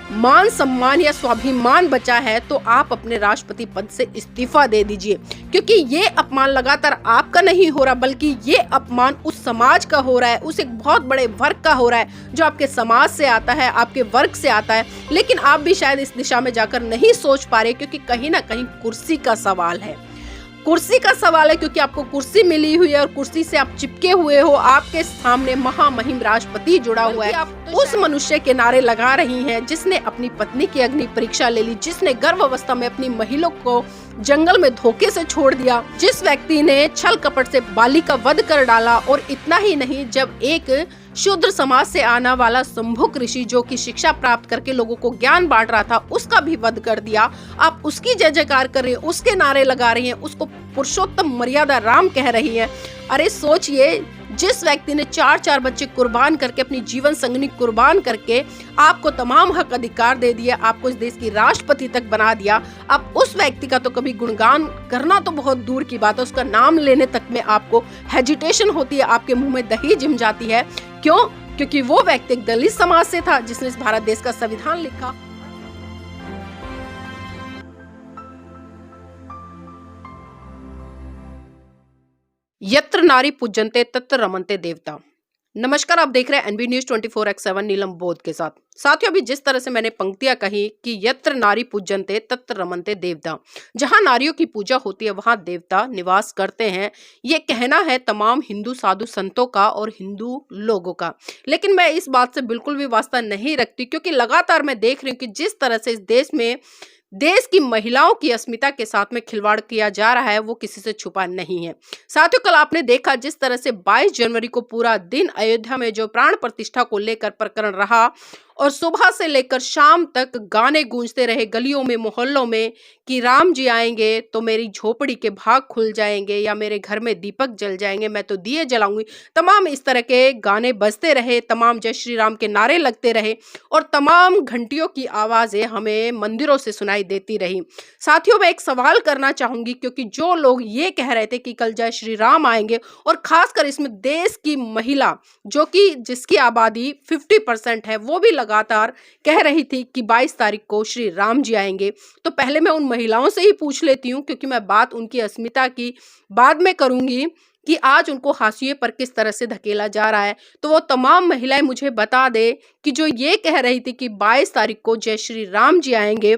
मान सम्मान या स्वाभिमान बचा है तो आप अपने राष्ट्रपति पद से इस्तीफा दे दीजिए, क्योंकि ये अपमान लगातार आपका नहीं हो रहा बल्कि ये अपमान उस समाज का हो रहा है, उस एक बहुत बड़े वर्ग का हो रहा है जो आपके समाज से आता है, आपके वर्ग से आता है। लेकिन आप भी शायद इस दिशा में जाकर नहीं सोच पा रहे, क्योंकि कहीं ना कहीं कुर्सी का सवाल है। कुर्सी का सवाल है क्योंकि आपको कुर्सी मिली हुई है और कुर्सी से आप चिपके हुए हो। आपके सामने महामहिम राष्ट्रपति जुड़ा हुआ है। आप उस मनुष्य के नारे लगा रही हैं जिसने अपनी पत्नी की अग्नि परीक्षा ले ली, जिसने गर्भावस्था में अपनी महिला को जंगल में धोखे से छोड़ दिया, जिस व्यक्ति ने छल कपट से बाली का वध कर डाला। और इतना ही नहीं, जब एक शूद्र समाज से आने वाला शंभुक ऋषि जो कि शिक्षा प्राप्त करके लोगों को ज्ञान बांट रहा था, उसका भी वध कर दिया। आप उसकी जय जयकार कर रही हैं, उसके नारे लगा रही हैं, उसको पुरुषोत्तम मर्यादा राम कह रही हैं। अरे सोचिए, जिस व्यक्ति ने 4-4 बच्चे कुर्बान करके, अपनी जीवन संगनी कुर्बान करके आपको तमाम हक अधिकार दे दिया, आपको इस देश की राष्ट्रपति तक बना दिया, आप उस व्यक्ति का तो कभी गुणगान करना तो बहुत दूर की बात है, उसका नाम लेने तक में आपको हेजिटेशन होती है, आपके मुंह में दही जम जाती है। क्यों? क्योंकि वो व्यक्ति एक दलित समाज से था जिसने इस भारत देश का संविधान लिखा। यत्र नारी पूज्यन्ते तत्र रमन्ते देवता। नमस्कार, आप देख रहे हैं एनबी न्यूज 24x7 नीलम बोध के साथ। साथियों, अभी जिस तरह से मैंने पंक्तियां कही कि यत्र नारी पूज्यन्ते तत्र रमन्ते देवता, जहां नारियों की पूजा होती है वहां देवता निवास करते हैं, ये कहना है तमाम हिंदू साधु संतों का और हिंदू लोगों का। लेकिन मैं इस बात से बिल्कुल भी वास्ता नहीं रखती, क्योंकि लगातार मैं देख रही हूँ कि जिस तरह से इस देश में देश की महिलाओं की अस्मिता के साथ में खिलवाड़ किया जा रहा है, वो किसी से छुपा नहीं है। साथियों, कल आपने देखा जिस तरह से 22 जनवरी को पूरा दिन अयोध्या में जो प्राण प्रतिष्ठा को लेकर प्रकरण रहा और सुबह से लेकर शाम तक गाने गूंजते रहे गलियों में, मोहल्लों में कि राम जी आएंगे तो मेरी झोपड़ी के भाग खुल जाएंगे या मेरे घर में दीपक जल जाएंगे, मैं तो दिए जलाऊंगी। तमाम इस तरह के गाने बजते रहे, तमाम जय श्री राम के नारे लगते रहे और तमाम घंटियों की आवाजें हमें मंदिरों से सुनाई देती रही। साथियों, मैं एक सवाल करना चाहूंगी, क्योंकि जो लोग ये कह रहे थे कि कल जय श्री राम आएंगे और खासकर इसमें देश की महिला जो कि जिसकी आबादी 50% है, वो भी लगातार कह रही थी कि 22 तारीख को श्री राम जी आएंगे, तो पहले मैं उन महिलाओं से ही पूछ लेती हूँ, क्योंकि मैं बात उनकी अस्मिता की बाद में करूंगी कि आज उनको हाशिए पर किस तरह से धकेला जा रहा है। तो वो तमाम महिलाएं मुझे बता दे कि जो ये कह रही थी कि 22 तारीख को जय श्री राम जी आएंगे,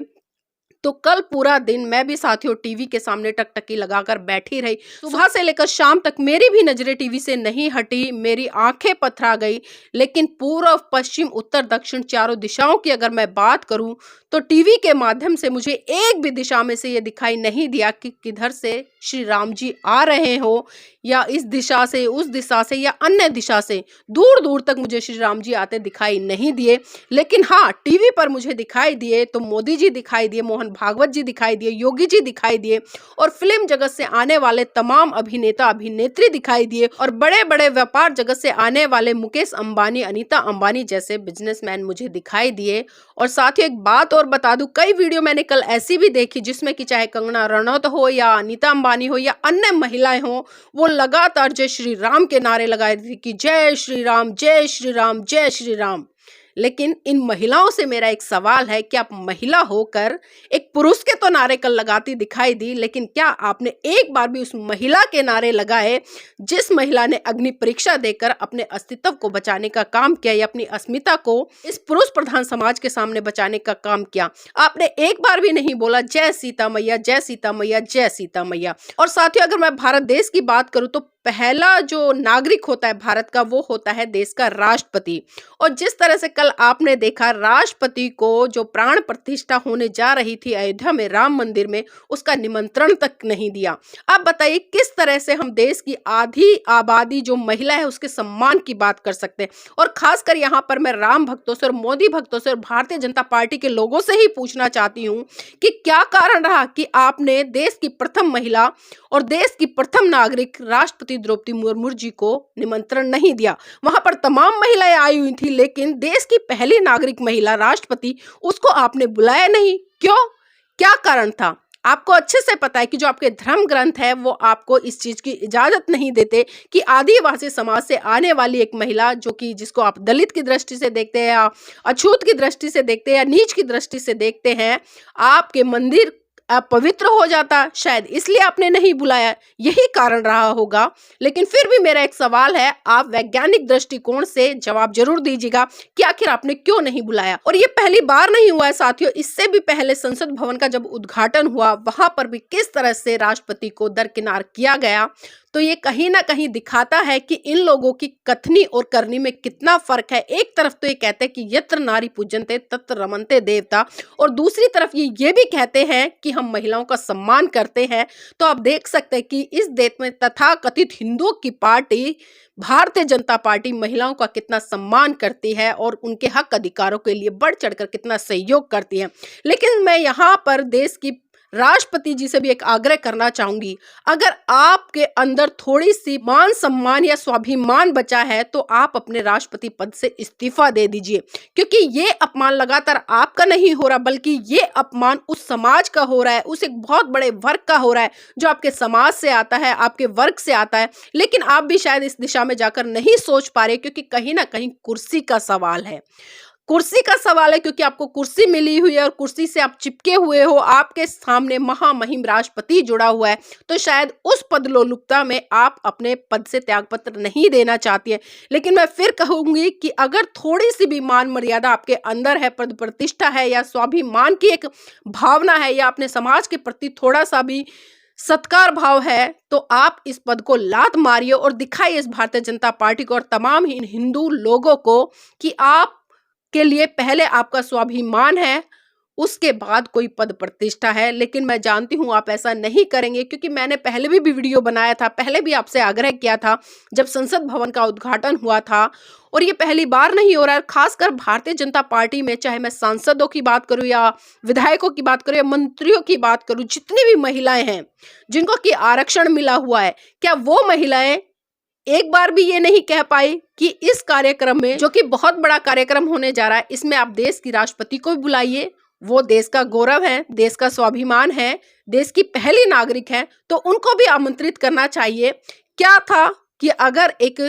तो कल पूरा दिन मैं भी साथियों टीवी के सामने टकटकी लगाकर बैठी रही। सुबह से लेकर शाम तक मेरी भी नजरें टीवी से नहीं हटी, मेरी आंखें पथरा गई। लेकिन पूर्व, पश्चिम, उत्तर, दक्षिण चारों दिशाओं की अगर मैं बात करूं तो टीवी के माध्यम से मुझे एक भी दिशा में से ये दिखाई नहीं दिया कि किधर से श्री राम जी आ रहे हो, या इस दिशा से, उस दिशा से या अन्य दिशा से। दूर दूर तक मुझे श्री राम जी आते दिखाई नहीं दिए। लेकिन हाँ, टीवी पर मुझे दिखाई दिए तो मोदी जी दिखाई दिए, मोहन भागवत जी दिखाई दिए, योगी जी दिखाई दिए और फिल्म जगत से आने वाले तमाम अभिनेता अभिनेत्री दिखाई दिए और बड़े बड़े व्यापार जगत से आने वाले मुकेश अंबानी, अनीता अंबानी जैसे बिजनेसमैन मुझे दिखाई दिए। और साथ ही एक बात और बता दूं, कई वीडियो मैंने कल ऐसी भी देखी जिसमें कि चाहे कंगना रनौत हो या अनीता अंबानी हो या अन्य महिलाएं हो, वो लगातार जय श्री राम के नारे लगाए थे कि जय श्री राम, जय श्री राम, जय श्री राम। लेकिन इन महिलाओं से मेरा एक सवाल है कि आप महिला होकर एक पुरुष के तो नारे कल लगाती दिखाई दी, लेकिन क्या आपने एक बार भी उस महिला के नारे लगाए जिस महिला ने अग्नि परीक्षा देकर अपने अस्तित्व को बचाने का काम किया या अपनी अस्मिता को इस पुरुष प्रधान समाज के सामने बचाने का काम किया? आपने एक बार भी नहीं बोला जय सीता मैया, जय सीता मैया, जय सीता मैया। और साथियों, अगर मैं भारत देश की बात करूं तो पहला जो नागरिक होता है भारत का, वो होता है देश का राष्ट्रपति। और जिस तरह से कल आपने देखा राष्ट्रपति को जो प्राण प्रतिष्ठा होने जा रही थी अयोध्या में राम मंदिर में, उसका निमंत्रण तक नहीं दिया। आप बताइए किस तरह से हम देश की आधी आबादी जो महिला है उसके सम्मान की बात कर सकते हैं? और खासकर यहाँ पर मैं राम भक्तों से और मोदी भक्तों से और भारतीय जनता पार्टी के लोगों से ही पूछना चाहती हूँ कि क्या कारण रहा कि आपने देश की प्रथम महिला और देश की प्रथम नागरिक राष्ट्रपति द्रौपदी मुर्मू जी को निमंत्रण नहीं दिया? वहां पर तमाम महिलाएं आई हुई थी, लेकिन देश की पहली नागरिक महिला राष्ट्रपति, उसको आपने बुलाया नहीं। क्यों? क्या कारण था? आपको अच्छे से पता है कि जो आपके धर्म ग्रंथ है वो आपको इस चीज की इजाजत नहीं देते कि आदिवासी समाज से आने वाली एक महिला, जो कि जिसको आप दलित की दृष्टि से देखते हैं या अछूत की दृष्टि से देखते हैं या नीच की दृष्टि से देखते हैं, आपके मंदिर अपवित्र हो जाता। शायद इसलिए आपने नहीं बुलाया, यही कारण रहा होगा। लेकिन फिर भी मेरा एक सवाल है, आप वैज्ञानिक दृष्टिकोण से जवाब जरूर दीजिएगा कि आखिर आपने क्यों नहीं बुलाया। और ये पहली बार नहीं हुआ है साथियों, इससे भी पहले संसद भवन का जब उद्घाटन हुआ वहां पर भी किस तरह से राष्ट्रपति को दरकिनार किया गया। तो ये कहीं ना कहीं दिखाता है कि इन लोगों की कथनी और करनी में कितना फर्क है। एक तरफ तो ये कहते हैं कि यत्र नारी पूजन्ते तत्र रमन्ते देवता, और दूसरी तरफ ये भी कहते हैं कि हम महिलाओं का सम्मान करते हैं। तो आप देख सकते हैं कि इस देश में तथाकथित हिंदुओं की पार्टी भारतीय जनता पार्टी महिलाओं का कितना सम्मान करती है और उनके हक अधिकारों के लिए बढ़ चढ़कर कितना सहयोग करती है। लेकिन मैं यहाँ पर देश की राष्ट्रपति जी से भी एक आग्रह करना चाहूंगी, अगर आपके अंदर थोड़ी सी मान सम्मान या स्वाभिमान बचा है तो आप अपने राष्ट्रपति पद से इस्तीफा दे दीजिए, क्योंकि ये अपमान लगातार आपका नहीं हो रहा बल्कि ये अपमान उस समाज का हो रहा है, उस एक बहुत बड़े वर्ग का हो रहा है जो आपके समाज से आता है, आपके वर्ग से आता है। लेकिन आप भी शायद इस दिशा में जाकर नहीं सोच पा रहे, क्योंकि कहीं ना कहीं कुर्सी का सवाल है। कुर्सी का सवाल है क्योंकि आपको कुर्सी मिली हुई है और कुर्सी से आप चिपके हुए हो, आपके सामने महामहिम राष्ट्रपति जुड़ा हुआ है। तो शायद उस पदलोलुपता में आप अपने पद से त्यागपत्र नहीं देना चाहती है। लेकिन मैं फिर कहूंगी कि अगर थोड़ी सी भी मान मर्यादा आपके अंदर है, पद प्रतिष्ठा है या स्वाभिमान की एक भावना है या अपने समाज के प्रति थोड़ा सा भी सत्कार भाव है, तो आप इस पद को लात मारिए और दिखाइए इस भारतीय जनता पार्टी को और तमाम हिंदू लोगों को कि आप के लिए पहले आपका स्वाभिमान है, उसके बाद कोई पद प्रतिष्ठा है। लेकिन मैं जानती हूं आप ऐसा नहीं करेंगे, क्योंकि मैंने पहले भी वीडियो बनाया था, पहले भी आपसे आग्रह किया था जब संसद भवन का उद्घाटन हुआ था। और ये पहली बार नहीं हो रहा है, खासकर भारतीय जनता पार्टी में, चाहे मैं सांसदों की बात करूं या विधायकों की बात करूं या मंत्रियों की बात करूं, जितनी भी महिलाएं हैं जिनको कि आरक्षण मिला हुआ है, क्या वो महिलाएं एक बार भी ये नहीं कह पाई कि इस कार्यक्रम में, जो कि बहुत बड़ा कार्यक्रम होने जा रहा है, इसमें आप देश की राष्ट्रपति को भी बुलाइए, वो देश का गौरव है, देश का स्वाभिमान है, देश की पहली नागरिक है, तो उनको भी आमंत्रित करना चाहिए। क्या था कि अगर एक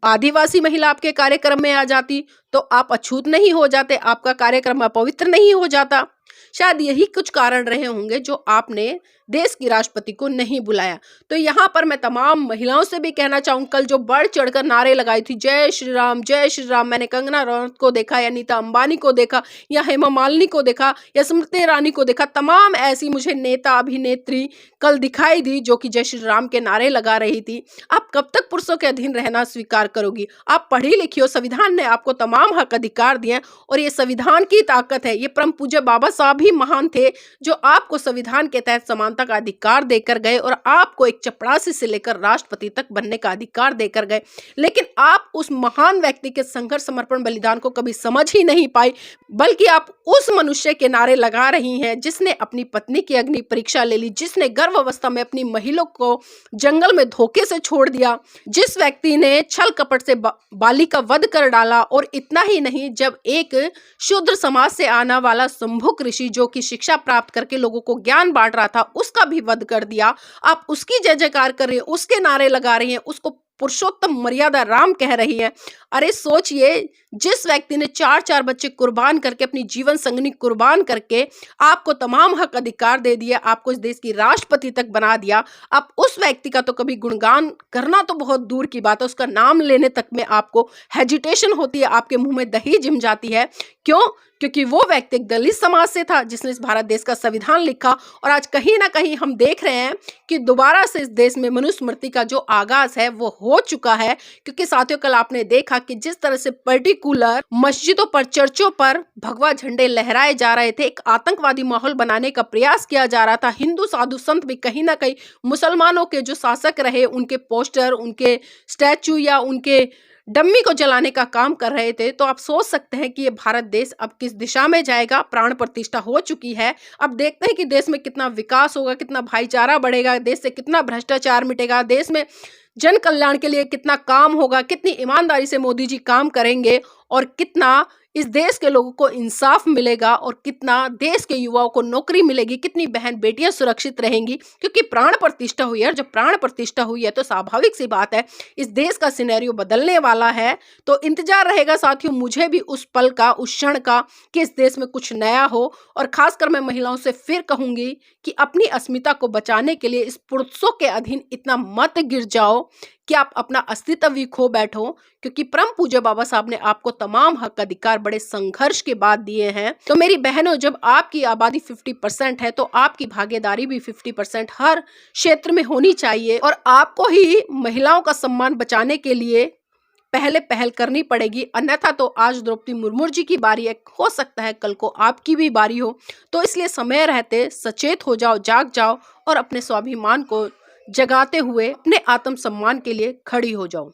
आदिवासी महिला आपके कार्यक्रम में आ जाती तो आप अछूत नहीं हो जाते, आपका कार्यक्रम अपवित्र नहीं हो जाता। शायद यही कुछ कारण रहे होंगे जो आपने देश की राष्ट्रपति को नहीं बुलाया। तो यहाँ पर मैं तमाम महिलाओं से भी कहना चाहूँ, कल जो बढ़ चढ़कर नारे लगाई थी जय श्री राम जय श्री राम, मैंने कंगना रनौत को देखा या नीता अंबानी को देखा या हेमा मालिनी को देखा या स्मृति ईरानी को देखा, तमाम ऐसी मुझे नेता अभिनेत्री कल दिखाई दी जो कि जय श्री राम के नारे लगा रही थी। आप कब तक पुरुषों के अधीन रहना स्वीकार करोगी? आप पढ़ी लिखी हो, संविधान ने आपको तमाम हक अधिकार दिए और ये संविधान की ताकत है। ये परम पूज्य बाबा साहब ही महान थे जो आपको संविधान के तहत समानता का अधिकार देकर गए और आपको एक चपरासी से लेकर राष्ट्रपति तक बनने का अधिकार देकर गए। लेकिन आप उस महान व्यक्ति के संघर्ष, समर्पण, बलिदान को कभी समझ ही नहीं पाई, बल्कि आप उस मनुष्य के नारे लगा रही हैं जिसने अपनी पत्नी की अग्नि परीक्षा ले ली, जिसने गर्भ अवस्था में अपनी महिला को जंगल में धोखे से छोड़ दिया, जिस व्यक्ति ने छल कपट से बाली का वध कर डाला। और इतना ही नहीं, जब एक शूद्र समाज से आने वाला शंभुक ऋषि जो कि शिक्षा प्राप्त करके लोगों को ज्ञान बांट रहा था, उसका भी वध कर दिया। आप उसकी जय जयकार कर रही हैं, उसके नारे लगा रही हैं, उसको पुरुषोत्तम मर्यादा राम कह रही है। अरे सोचिए, जिस व्यक्ति ने 4-4 बच्चे कुर्बान करके, अपनी जीवन संगनी कुर्बान करके आपको तमाम हक अधिकार दे दिया, आपको इस देश की राष्ट्रपति तक बना दिया, आप उस व्यक्ति का तो कभी गुणगान करना तो बहुत दूर की बात है, उसका नाम लेने तक में आपको हेजिटेशन होती है, आपके मुंह में दही जम जाती है। क्यों? क्योंकि वो व्यक्ति एक दलित समाज से था जिसने इस भारत देश का संविधान लिखा। और आज कहीं ना कहीं हम देख रहे हैं कि दोबारा से इस देश में मनुस्मृति का जो आगाज है वो हो चुका है। क्योंकि साथियों, कल आपने देखा कि जिस तरह से पर्टिकुलर मस्जिदों पर, चर्चों पर भगवा झंडे लहराए जा रहे थे, एक आतंकवादी माहौल बनाने का प्रयास किया जा रहा था। हिंदू साधु संत भी कहीं ना कहीं मुसलमानों के जो शासक रहे, उनके पोस्टर, उनके स्टैचू या उनके डम्मी को जलाने का काम कर रहे थे। तो आप सोच सकते हैं कि ये भारत देश अब किस दिशा में जाएगा। प्राण प्रतिष्ठा हो चुकी है, अब देखते हैं कि देश में कितना विकास होगा, कितना भाईचारा बढ़ेगा, देश से कितना भ्रष्टाचार मिटेगा, देश में जन कल्याण के लिए कितना काम होगा, कितनी ईमानदारी से मोदी जी काम करेंगे और कितना इस देश के लोगों को इंसाफ मिलेगा और कितना देश के युवाओं को नौकरी मिलेगी, कितनी बहन बेटियां सुरक्षित रहेंगी, क्योंकि प्राण प्रतिष्ठा हुई है। और जब प्राण प्रतिष्ठा हुई है तो स्वाभाविक सी बात है इस देश का सिनेरियो बदलने वाला है। तो इंतजार रहेगा साथियों मुझे भी उस पल का, उस क्षण का कि इस देश में कुछ नया हो। और खासकर मैं महिलाओं से फिर कहूंगी कि अपनी अस्मिता को बचाने के लिए इस पुरुषों के अधीन इतना मत गिर जाओ कि आप अपना अस्तित्व भी खो बैठो, क्योंकि परम पूज्य बाबा साहब ने आपको तमाम हक अधिकार बड़े संघर्ष के बाद दिए हैं। तो मेरी बहनों, जब आपकी आबादी 50% है तो आपकी भागीदारी भी 50% हर क्षेत्र में होनी चाहिए। और आपको ही महिलाओं का सम्मान बचाने के लिए पहले पहल करनी पड़ेगी, अन्यथा तो आज द्रौपदी मुर्मू जी की बारी है, हो सकता है कल को आपकी भी बारी हो। तो इसलिए समय रहते सचेत हो जाओ, जाग जाओ और अपने स्वाभिमान को जगाते हुए अपने आत्मसम्मान के लिए खड़ी हो जाओ।